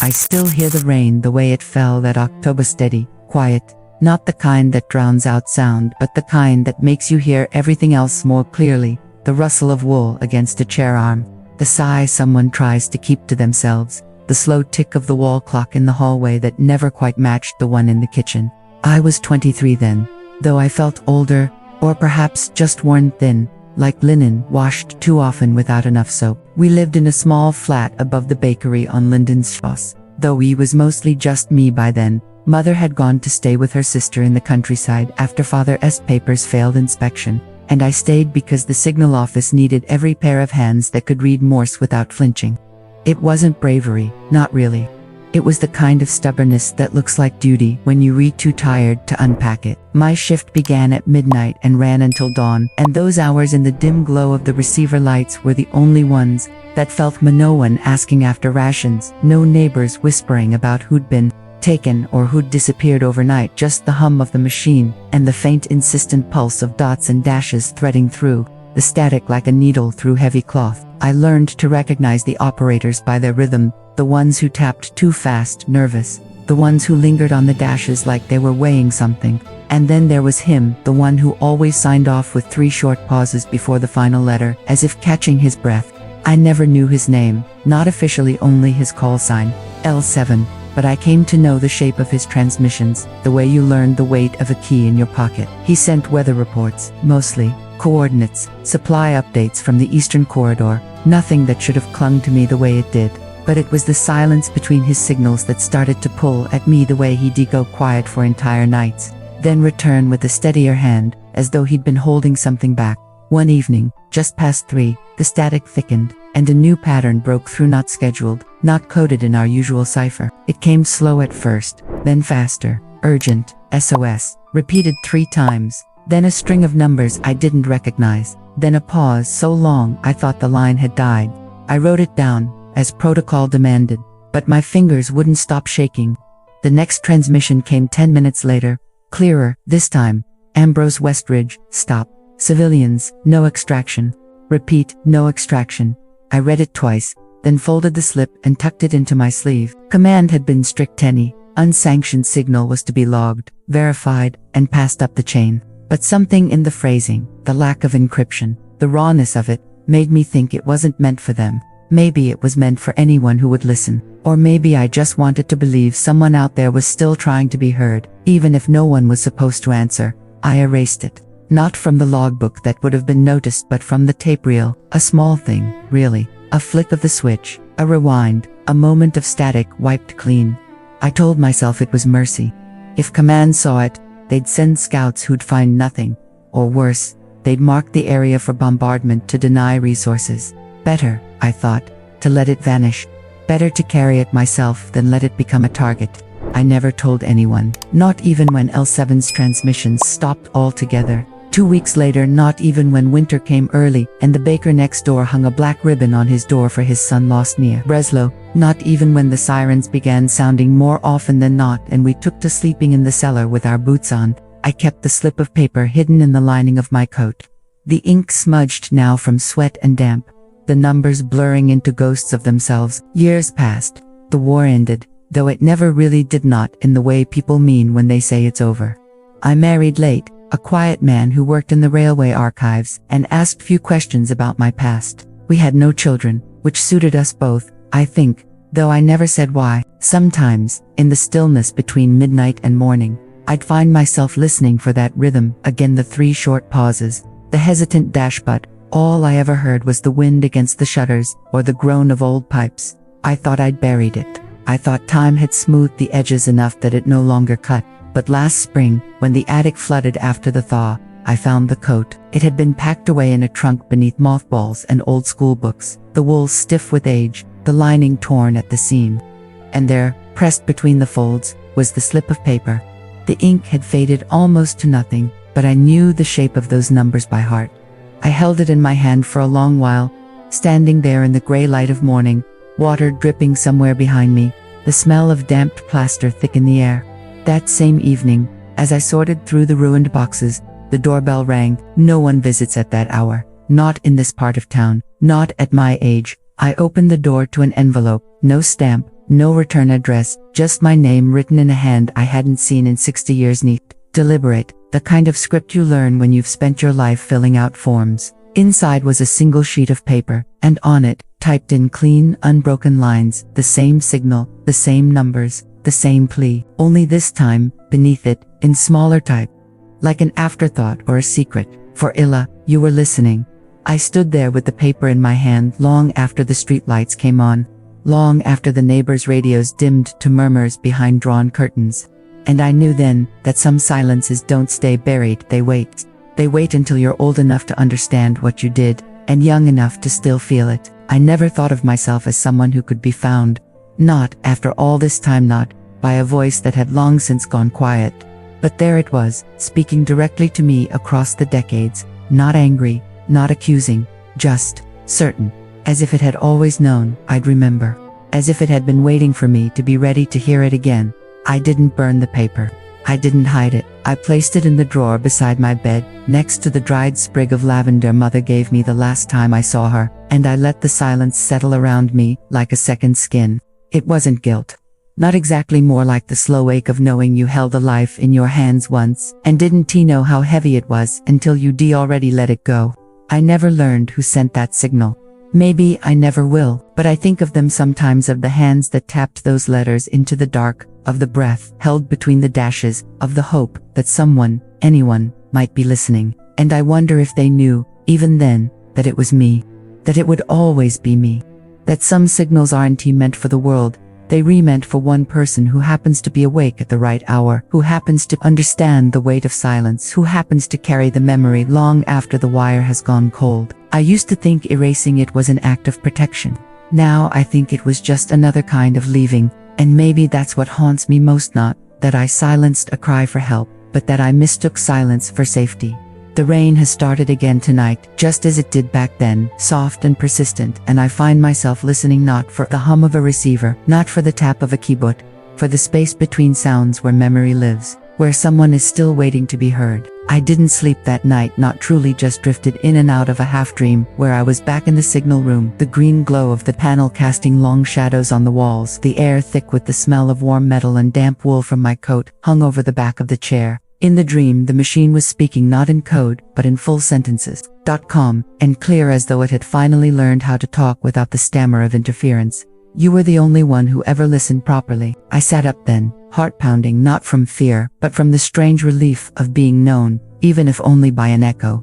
I still hear the rain the way it fell that October, steady, quiet, not the kind that drowns out sound but the kind that makes you hear everything else more clearly, the rustle of wool against a chair arm, the sigh someone tries to keep to themselves, the slow tick of the wall clock in the hallway that never quite matched the one in the kitchen. I was 23 then, though I felt older, or perhaps just worn thin, like linen washed too often without enough soap. We lived in a small flat above the bakery on Lindenstrasse. Though we was mostly just me by then, Mother had gone to stay with her sister in the countryside after Father's papers failed inspection, and I stayed because the signal office needed every pair of hands that could read Morse without flinching. It wasn't bravery, not really. It was the kind of stubbornness that looks like duty when you read too tired to unpack it. My shift began at midnight and ran until dawn, and those hours in the dim glow of the receiver lights were the only ones that felt no one asking after rations, no neighbors whispering about who'd been taken or who'd disappeared overnight, just the hum of the machine and the faint insistent pulse of dots and dashes threading through the static like a needle through heavy cloth. I learned to recognize the operators by their rhythm, the ones who tapped too fast, nervous, the ones who lingered on the dashes like they were weighing something, and then there was him, the one who always signed off with 3 short pauses before the final letter, as if catching his breath. I never knew his name, not officially, only his call sign, L7, but I came to know the shape of his transmissions, the way you learned the weight of a key in your pocket. He sent weather reports, mostly, coordinates, supply updates from the Eastern Corridor, nothing that should have clung to me the way it did. But it was the silence between his signals that started to pull at me the way he'd go quiet for entire nights, then return with a steadier hand, as though he'd been holding something back. One evening, just past 3, the static thickened, and a new pattern broke through, not scheduled, not coded in our usual cipher. It came slow at first, then faster, urgent, SOS, repeated 3 times, then a string of numbers I didn't recognize, then a pause so long I thought the line had died. I wrote it down, as protocol demanded, but my fingers wouldn't stop shaking. The next transmission came 10 minutes later, clearer, this time. Ambrose Westridge, stop. Civilians, no extraction. Repeat, no extraction. I read it twice, then folded the slip and tucked it into my sleeve. Command had been strict. Any unsanctioned signal was to be logged, verified, and passed up the chain. But something in the phrasing, the lack of encryption, the rawness of it, made me think it wasn't meant for them. Maybe it was meant for anyone who would listen. Or maybe I just wanted to believe someone out there was still trying to be heard, even if no one was supposed to answer. I erased it. Not from the logbook that would have been noticed, but from the tape reel. A small thing, really. A flick of the switch, a rewind, a moment of static wiped clean. I told myself it was mercy. If command saw it, they'd send scouts who'd find nothing. Or worse, they'd mark the area for bombardment to deny resources. Better, I thought, to let it vanish. Better to carry it myself than let it become a target. I never told anyone, not even when L7's transmissions stopped altogether. 2 weeks later, not even when winter came early and the baker next door hung a black ribbon on his door for his son lost near Breslau. Not even when the sirens began sounding more often than not and we took to sleeping in the cellar with our boots on. I kept the slip of paper hidden in the lining of my coat. The ink smudged now from sweat and damp. The numbers blurring into ghosts of themselves. Years passed. The war ended, though it never really did, not in the way people mean when they say it's over. I married late, a quiet man who worked in the railway archives, and asked few questions about my past. We had no children, which suited us both, I think, though I never said why. Sometimes, in the stillness between midnight and morning, I'd find myself listening for that rhythm, again the 3 short pauses, the hesitant dash, but all I ever heard was the wind against the shutters, or the groan of old pipes. I thought I'd buried it. I thought time had smoothed the edges enough that it no longer cut. But last spring, when the attic flooded after the thaw, I found the coat. It had been packed away in a trunk beneath mothballs and old school books, the wool stiff with age, the lining torn at the seam. And there, pressed between the folds, was the slip of paper. The ink had faded almost to nothing, but I knew the shape of those numbers by heart. I held it in my hand for a long while, standing there in the gray light of morning, water dripping somewhere behind me, the smell of damped plaster thick in the air. That same evening, as I sorted through the ruined boxes, the doorbell rang. No one visits at that hour, not in this part of town, not at my age, I opened the door to an envelope, no stamp, no return address, just my name written in a hand I hadn't seen in 60 years. Neat, deliberate, the kind of script you learn when you've spent your life filling out forms. Inside was a single sheet of paper, and on it, typed in clean, unbroken lines, the same signal, the same numbers, the same plea, only this time, beneath it, in smaller type. Like an afterthought or a secret. For Illa, you were listening. I stood there with the paper in my hand long after the streetlights came on, long after the neighbors' radios dimmed to murmurs behind drawn curtains. And I knew then that some silences don't stay buried, they wait. They wait until you're old enough to understand what you did, and young enough to still feel it. I never thought of myself as someone who could be found. Not, after all this time, not by a voice that had long since gone quiet. But there it was, speaking directly to me across the decades, not angry, not accusing, just certain, as if it had always known I'd remember, as if it had been waiting for me to be ready to hear it again. I didn't burn the paper. I didn't hide it. I placed it in the drawer beside my bed, next to the dried sprig of lavender Mother gave me the last time I saw her, and I let the silence settle around me like a second skin. It wasn't guilt. Not exactly, more like the slow ache of knowing you held a life in your hands once, and didn't know how heavy it was until you'd already let it go. I never learned who sent that signal. Maybe I never will, but I think of them sometimes, of the hands that tapped those letters into the dark, of the breath held between the dashes, of the hope that someone, anyone, might be listening. And I wonder if they knew, even then, that it was me. That it would always be me. That some signals aren't meant for the world, they re-meant for one person who happens to be awake at the right hour, who happens to understand the weight of silence, who happens to carry the memory long after the wire has gone cold. I used to think erasing it was an act of protection. Now I think it was just another kind of leaving, and maybe that's what haunts me most, not that I silenced a cry for help, but that I mistook silence for safety. The rain has started again tonight, just as it did back then, soft and persistent, and I find myself listening not for the hum of a receiver, not for the tap of a keyboard, for the space between sounds where memory lives, where someone is still waiting to be heard. I didn't sleep that night, not truly, just drifted in and out of a half-dream, where I was back in the signal room, the green glow of the panel casting long shadows on the walls, the air thick with the smell of warm metal and damp wool from my coat, hung over the back of the chair. In the dream, the machine was speaking not in code, but in full sentences. .com, and clear as though it had finally learned how to talk without the stammer of interference. You were the only one who ever listened properly. I sat up then, heart pounding, not from fear, but from the strange relief of being known, even if only by an echo.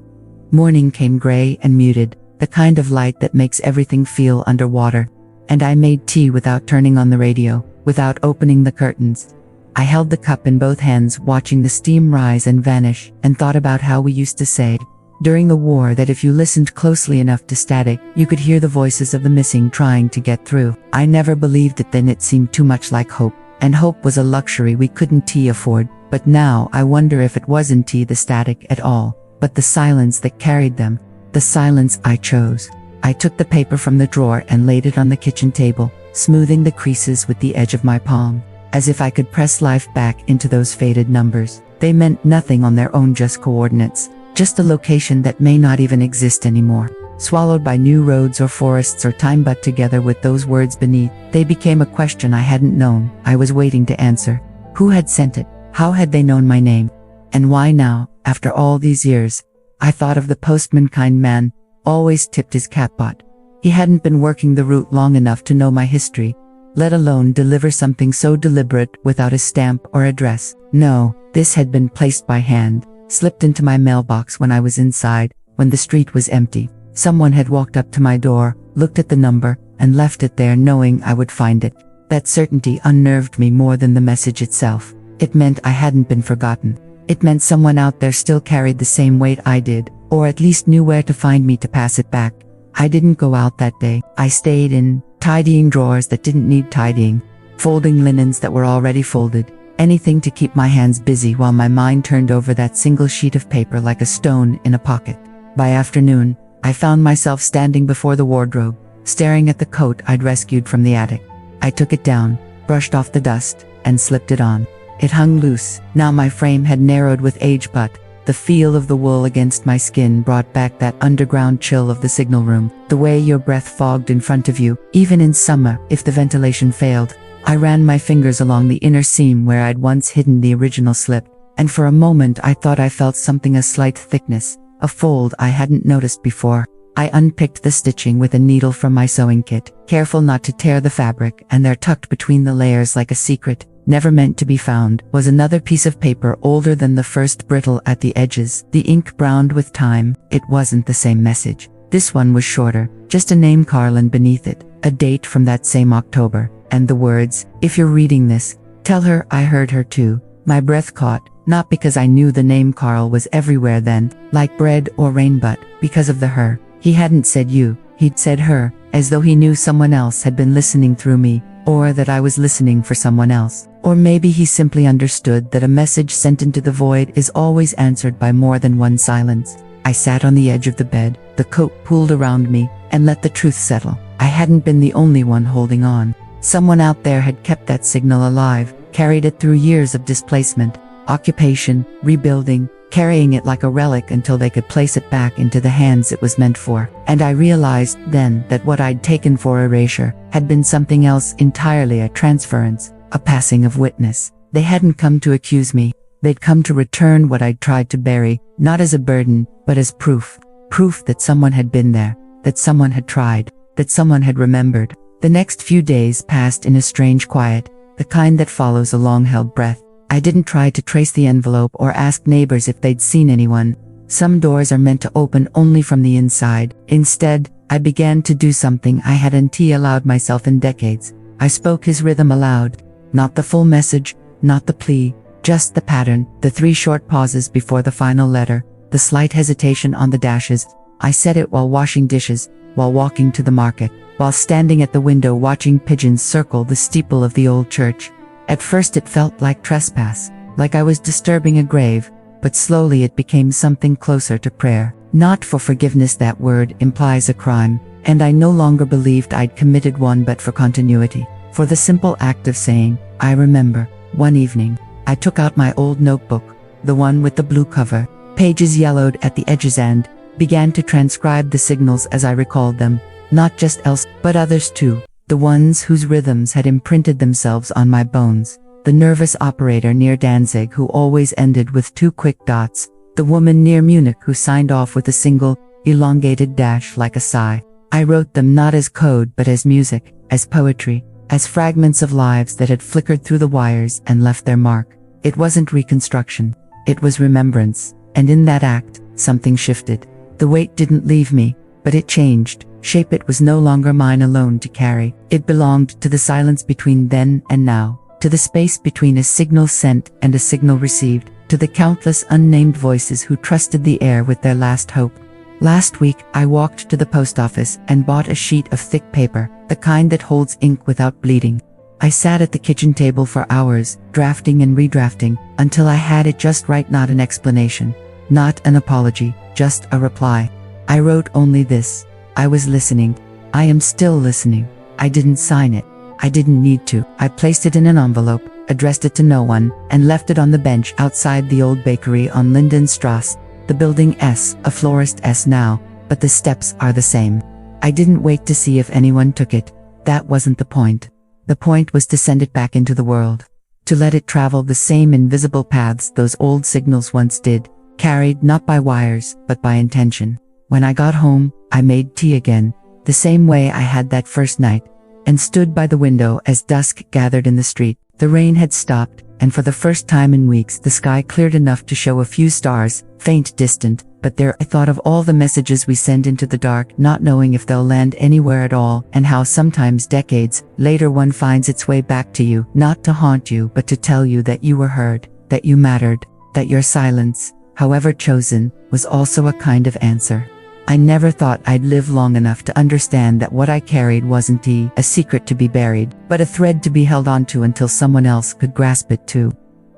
Morning came gray and muted, the kind of light that makes everything feel underwater. And I made tea without turning on the radio, without opening the curtains. I held the cup in both hands, watching the steam rise and vanish, and thought about how we used to say during the war that if you listened closely enough to static, you could hear the voices of the missing trying to get through. I never believed it then. It seemed too much like hope, and hope was a luxury we couldn't afford. But now I wonder if it wasn't the static at all, but the silence that carried them, the silence I chose. I took the paper from the drawer and laid it on the kitchen table, smoothing the creases with the edge of my palm. As if I could press life back into those faded numbers. They meant nothing on their own, just coordinates, just a location that may not even exist anymore. Swallowed by new roads or forests or time, but together with those words beneath, they became a question I hadn't known, I was waiting to answer. Who had sent it? How had they known my name? And why now, after all these years? I thought of the postman, kind man, always tipped his catbot. He hadn't been working the route long enough to know my history, let alone deliver something so deliberate without a stamp or address. No, this had been placed by hand, slipped into my mailbox when I was inside, when the street was empty. Someone had walked up to my door, looked at the number, and left it there knowing I would find it. That certainty unnerved me more than the message itself. It meant I hadn't been forgotten. It meant someone out there still carried the same weight I did, or at least knew where to find me to pass it back. I didn't go out that day. I stayed in, tidying drawers that didn't need tidying, folding linens that were already folded, anything to keep my hands busy while my mind turned over that single sheet of paper like a stone in a pocket. By afternoon, I found myself standing before the wardrobe, staring at the coat I'd rescued from the attic. I took it down, brushed off the dust, and slipped it on. It hung loose. Now my frame had narrowed with age, but The feel of the wool against my skin brought back that underground chill of the signal room, the way your breath fogged in front of you, even in summer, if the ventilation failed. I ran my fingers along the inner seam where I'd once hidden the original slip, and for a moment I thought I felt something, a slight thickness, a fold I hadn't noticed before. I unpicked the stitching with a needle from my sewing kit, careful not to tear the fabric, and there, tucked between the layers like a secret, never meant to be found, was another piece of paper older than the first, brittle at the edges, the ink browned with time. It wasn't the same message. This one was shorter, just a name, Carlin, beneath it, a date from that same October, and the words, "If you're reading this, tell her I heard her too." My breath caught, not because I knew the name Carl was everywhere then, like bread or rain, but because of the her. He hadn't said you, he'd said her, as though he knew someone else had been listening through me, or that I was listening for someone else. Or maybe he simply understood that a message sent into the void is always answered by more than one silence. I sat on the edge of the bed, the coat pulled around me, and let the truth settle. I hadn't been the only one holding on. Someone out there had kept that signal alive, carried it through years of displacement, occupation, rebuilding, carrying it like a relic until they could place it back into the hands it was meant for. And I realized then that what I'd taken for erasure had been something else entirely, a transference, a passing of witness. They hadn't come to accuse me. They'd come to return what I'd tried to bury, not as a burden, but as proof. Proof that someone had been there, that someone had tried, that someone had remembered. The next few days passed in a strange quiet, the kind that follows a long-held breath. I didn't try to trace the envelope or ask neighbors if they'd seen anyone. Some doors are meant to open only from the inside. Instead, I began to do something I hadn't allowed myself in decades. I spoke his rhythm aloud. Not the full message, not the plea, just the pattern, the 3 short pauses before the final letter, the slight hesitation on the dashes. I said it while washing dishes, while walking to the market, while standing at the window watching pigeons circle the steeple of the old church. At first it felt like trespass, like I was disturbing a grave, but slowly it became something closer to prayer. Not for forgiveness, that word implies a crime, and I no longer believed I'd committed one, but for continuity. For the simple act of saying, I remember. One evening, I took out my old notebook, the one with the blue cover, pages yellowed at the edges, and began to transcribe the signals as I recalled them, not just else, but others too. The ones whose rhythms had imprinted themselves on my bones. The nervous operator near Danzig who always ended with 2 quick dots. The woman near Munich who signed off with a single, elongated dash like a sigh. I wrote them not as code but as music, as poetry, as fragments of lives that had flickered through the wires and left their mark. It wasn't reconstruction. It was remembrance. And in that act, something shifted. The weight didn't leave me, but it changed. Shape. It was no longer mine alone to carry. It belonged to the silence between then and now, to the space between a signal sent and a signal received, to the countless unnamed voices who trusted the air with their last hope. Last week, I walked to the post office and bought a sheet of thick paper, the kind that holds ink without bleeding. I sat at the kitchen table for hours, drafting and redrafting, until I had it just right. Not an explanation, not an apology, just a reply. I wrote only this: I was listening. I am still listening. I didn't sign it. I didn't need to. I placed it in an envelope, addressed it to no one, and left it on the bench outside the old bakery on Lindenstrasse. The building S, a florist S now, but the steps are the same. I didn't wait to see if anyone took it. That wasn't the point. The point was to send it back into the world. To let it travel the same invisible paths those old signals once did, carried not by wires, but by intention. When I got home, I made tea again, the same way I had that first night, and stood by the window as dusk gathered in the street. The rain had stopped, and for the first time in weeks the sky cleared enough to show a few stars, faint, distant, but there. I thought of all the messages we send into the dark, not knowing if they'll land anywhere at all, and how sometimes decades later one finds its way back to you, not to haunt you but to tell you that you were heard, that you mattered, that your silence, however chosen, was also a kind of answer. I never thought I'd live long enough to understand that what I carried wasn't a secret to be buried, but a thread to be held onto until someone else could grasp it too.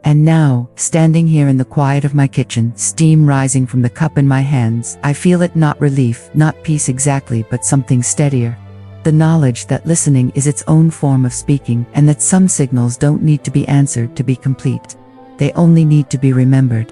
And now, standing here in the quiet of my kitchen, steam rising from the cup in my hands, I feel it, not relief, not peace exactly, but something steadier. The knowledge that listening is its own form of speaking, and that some signals don't need to be answered to be complete. They only need to be remembered.